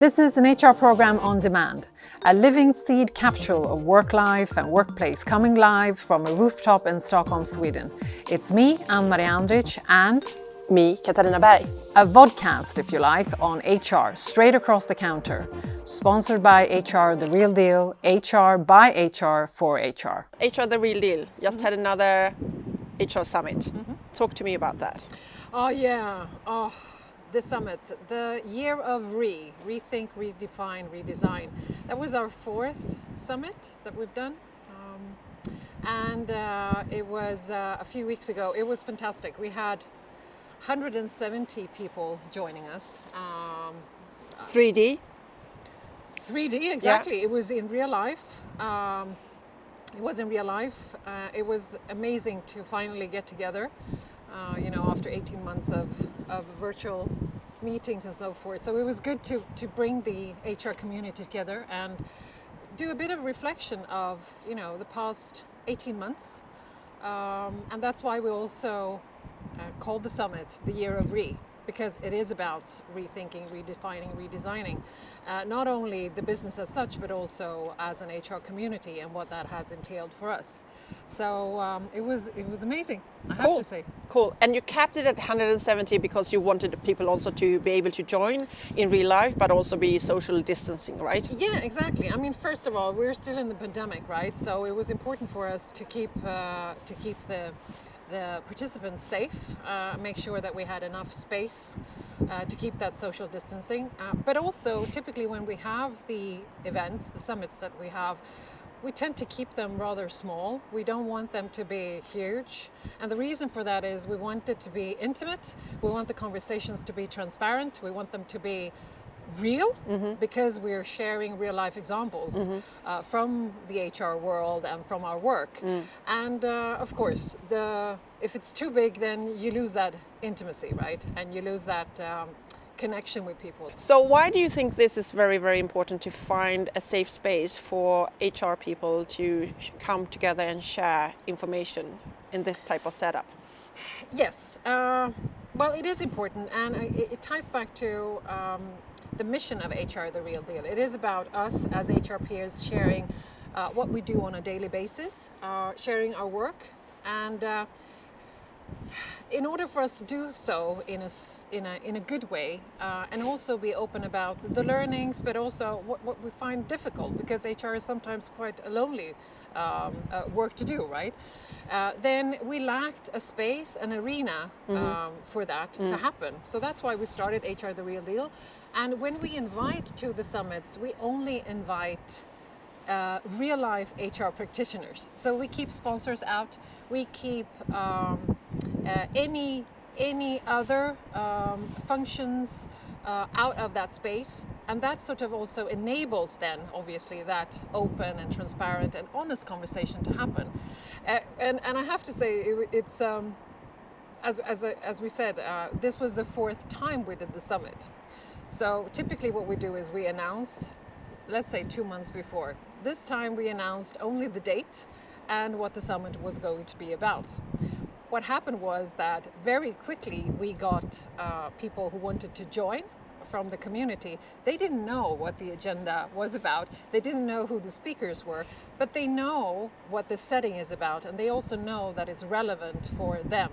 This is an HR program on demand, a living seed capsule of work life and workplace coming live from a rooftop in Stockholm, Sweden. It's me, Ann-Marie Andrich, and me, Katarina Berg. A vodcast, if you like, on HR, straight across the counter. Sponsored by HR The Real Deal, HR by HR for HR. HR The Real Deal just had another HR summit. Talk to me about that. Oh yeah, the summit, the year of Rethink, Redefine, Redesign. That was our fourth summit that we've done. It was a few weeks ago. It was fantastic. We had 170 people joining us. 3D? 3D, exactly. Yeah. It was in real life. It was amazing to finally get together, after 18 months of virtual meetings and so forth. So it was good to bring the HR community together and do a bit of reflection of, the past 18 months. And that's why we also called the summit the Year of because it is about rethinking, redefining, redesigning, not only the business as such, but also as an HR community and what that has entailed for us. So it was amazing, I have to say. Cool. And you capped it at 170 because you wanted people also to be able to join in real life, but also be social distancing, right? Yeah, exactly. I mean, first of all, we're still in the pandemic, right? So it was important for us to keep the participants safe, make sure that we had enough space to keep that social distancing. But also, typically when we have the events, the summits that we have, we tend to keep them rather small. We don't want them to be huge. And the reason for that is we want it to be intimate. We want the conversations to be transparent. We want them to be real, because we're sharing real life examples from the HR world and from our work. And of course, if it's too big, then you lose that intimacy, right? And you lose that connection with people. So why do you think this is very, very important to find a safe space for HR people to come together and share information in this type of setup? Yes, well, it is important, and it ties back to the mission of HR The Real Deal. It is about us as HR peers sharing what we do on a daily basis, sharing our work, and in order for us to do so in a good way, and also be open about the learnings, but also what we find difficult, because HR is sometimes quite a lonely work to do, right? Then we lacked a space, an arena for that to happen. So that's why we started HR The Real Deal. And when we invite to the summits, we only invite real life HR practitioners. So we keep sponsors out. We keep any other functions out of that space. And that sort of also enables then, obviously, that open and transparent and honest conversation to happen. And I have to say, it's as we said, this was the fourth time we did the summit. So typically what we do is we announce, let's say 2 months before. This time we announced only the date and what the summit was going to be about. What happened was that very quickly we got people who wanted to join from the community. They didn't know what the agenda was about. They didn't know who the speakers were, but they know what the setting is about, and they also know that it's relevant for them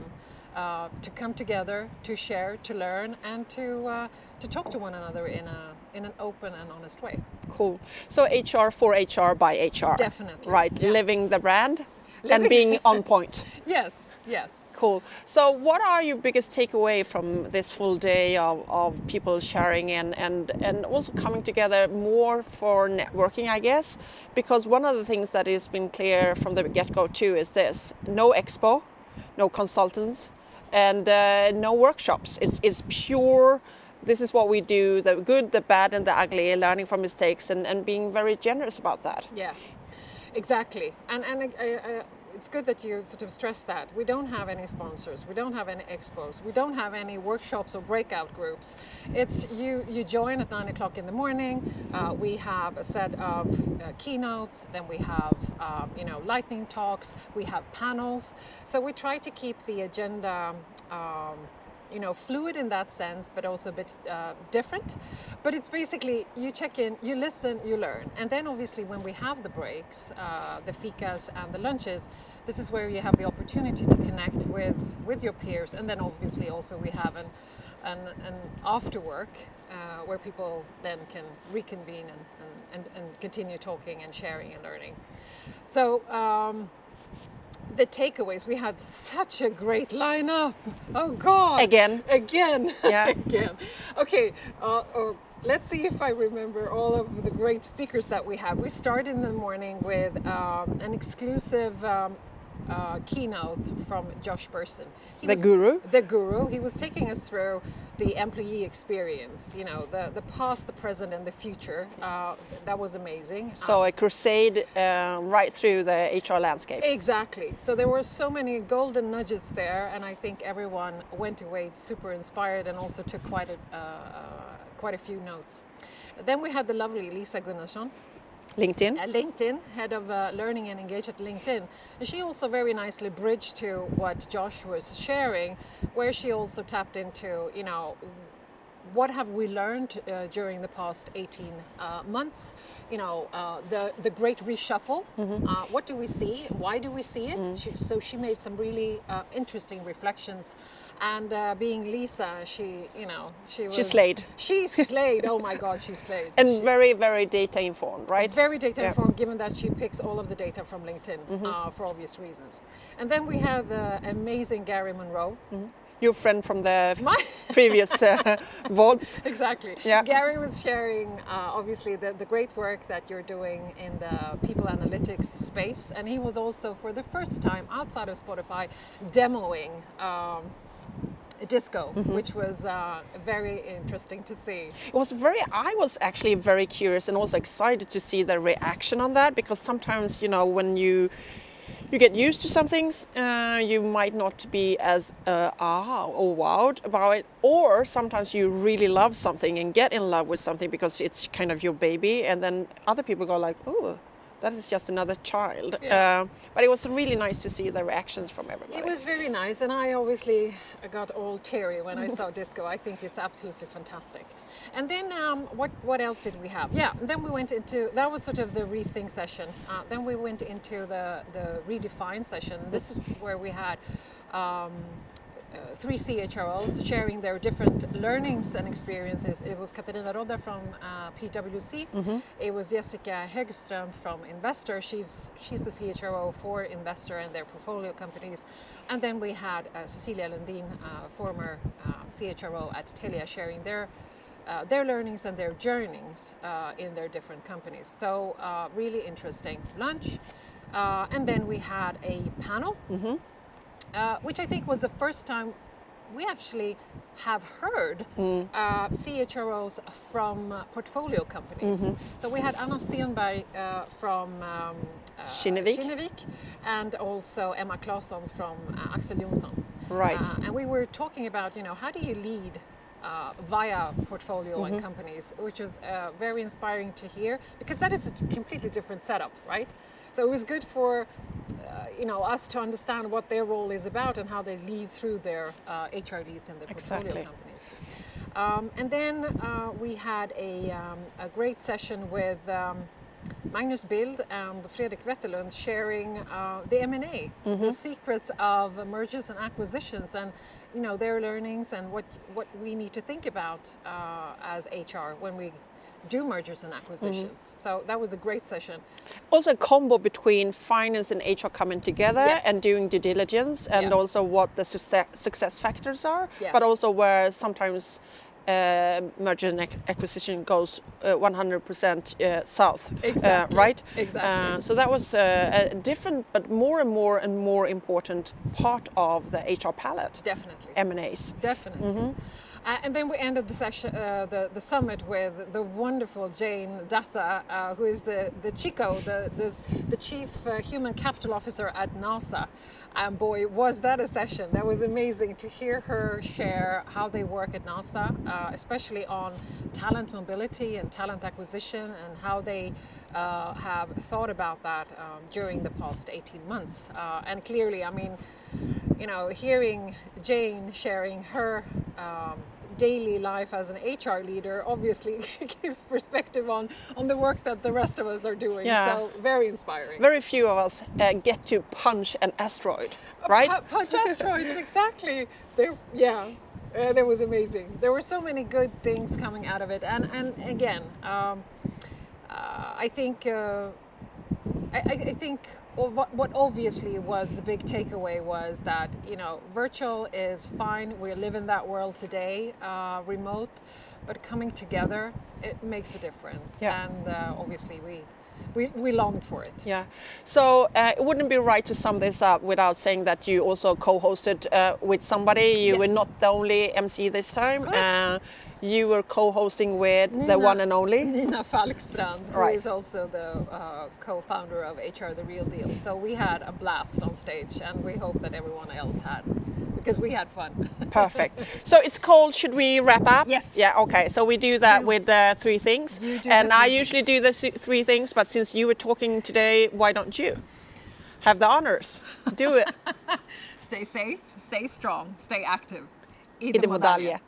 to come together, to share, to learn, and to talk to one another in an open and honest way. Cool. So HR for HR by HR. Definitely. Right. Yeah. Living the brand and being on point. Yes. Cool. So what are your biggest takeaway from this full day of people sharing and also coming together more for networking, I guess? Because one of the things that has been clear from the get-go too is this: no expo, no consultants, and no workshops. It's pure, this is what we do, the good, the bad and the ugly, learning from mistakes and being very generous about that. Yeah, exactly. And it's good that you sort of stress that. We don't have any sponsors, we don't have any expos, we don't have any workshops or breakout groups. It's you join at 9 o'clock in the morning. We have a set of keynotes, then we have lightning talks, we have panels. So we try to keep the agenda fluid in that sense, but also a bit different. But it's basically you check in, you listen, you learn. And then obviously when we have the breaks, the fikas and the lunches, this is where you have the opportunity to connect with your peers. And then obviously also we have an after work where people then can reconvene and continue talking and sharing and learning. So the takeaways, we had such a great lineup. Oh God! Again. Yeah. Again. Okay. Let's see if I remember all of the great speakers that we have. We start in the morning with an exclusive keynote from Josh Person. The guru. The guru. He was taking us through the employee experience, the past, the present, and the future. That was amazing. So a crusade right through the HR landscape. Exactly. So there were so many golden nudges there, and I think everyone went away super inspired and also took quite a few notes. Then we had the lovely Lisa Gonoshon. LinkedIn, head of learning and engage at LinkedIn. And she also very nicely bridged to what Josh was sharing, where she also tapped into, what have we learned during the past 18 months? The great reshuffle. What do we see? Why do we see it? So she made some really interesting reflections. And being Lisa, she slayed. She slayed. Oh my God, she slayed. And very, very data informed, right? Very data informed, given that she picks all of the data from LinkedIn for obvious reasons. And then we have the amazing Gary Monroe. Your friend from the previous VODs. Exactly. Yeah. Gary was sharing, obviously, the great work that you're doing in the people analytics space. And he was also, for the first time outside of Spotify, demoing disco, which was very interesting to see. I was actually very curious and also excited to see the reaction on that, because sometimes, when you get used to some things, you might not be as or wowed about it, or sometimes you really love something and get in love with something because it's kind of your baby, and then other people go like, oh, that is just another child. Yeah. But it was really nice to see the reactions from everybody. It was very nice, and I obviously got all teary when I saw disco. I think it's absolutely fantastic. And then what else did we have? Yeah, then we went into, that was sort of the Rethink session. Then we went into the Redefine session. This is where we had 3 CHROs sharing their different learnings and experiences. It was Katarina from PwC. It was Jessica Högström from Investor. She's the CHRO for Investor and their portfolio companies. And then we had Cecilia Lundin, former CHRO at Telia, sharing their learnings and their journeys in their different companies. So really interesting lunch. And then we had a panel. Which I think was the first time we actually have heard CHROs from portfolio companies. So we had Anna Stenberg from Kinnevik and also Emma Claesson from Axel Jonsson. Right. And we were talking about, how do you lead via portfolio and companies, which was very inspiring to hear, because that is a completely different setup, right? So it was good for us to understand what their role is about and how they lead through their HR leads in the portfolio companies. And then we had a great session with Magnus Bild and Fredrik Wetterlund sharing the M&A, the secrets of mergers and acquisitions, and their learnings and what we need to think about as HR when we do mergers and acquisitions. So that was a great session. Also a combo between finance and HR coming together and doing due diligence, and also what the success factors are, but also where sometimes merger and acquisition goes 100% south, right? Exactly. So that was a different but more and more important part of the HR palette. Definitely. M&As. Definitely. And then we ended the session, the summit, with the wonderful Jane Datta, who is the Chico, the Chief Human Capital Officer at NASA. And boy, was that a session. That was amazing to hear her share how they work at NASA, especially on talent mobility and talent acquisition, and how they have thought about that during the past 18 months. And clearly, I mean, hearing Jane sharing her daily life as an HR leader obviously gives perspective on the work that the rest of us are doing. Yeah. So very inspiring. Very few of us get to punch an asteroid, right? Punch asteroids, exactly. That was amazing. There were so many good things coming out of it, and again, I think what obviously was the big takeaway was that virtual is fine. We live in that world today, remote, but coming together, it makes a difference. Yeah. And obviously we longed for it. Yeah. So it wouldn't be right to sum this up without saying that you also co-hosted with somebody. You Yes. were not the only MC this time. Correct. You were co-hosting with the Nina- one and only. Nina Falkstrand, who Right. is also the co-founder of HR The Real Deal. So we had a blast on stage, and we hope that everyone else had, because we had fun. Perfect. So it's called, should we wrap up? Yes. Yeah, okay. So we do that with 3 things. You do And the I 3 usually things. do the 3 things, but since you were talking today, why don't you have the honors? Do it. Stay safe, stay strong, stay active. I det modalje.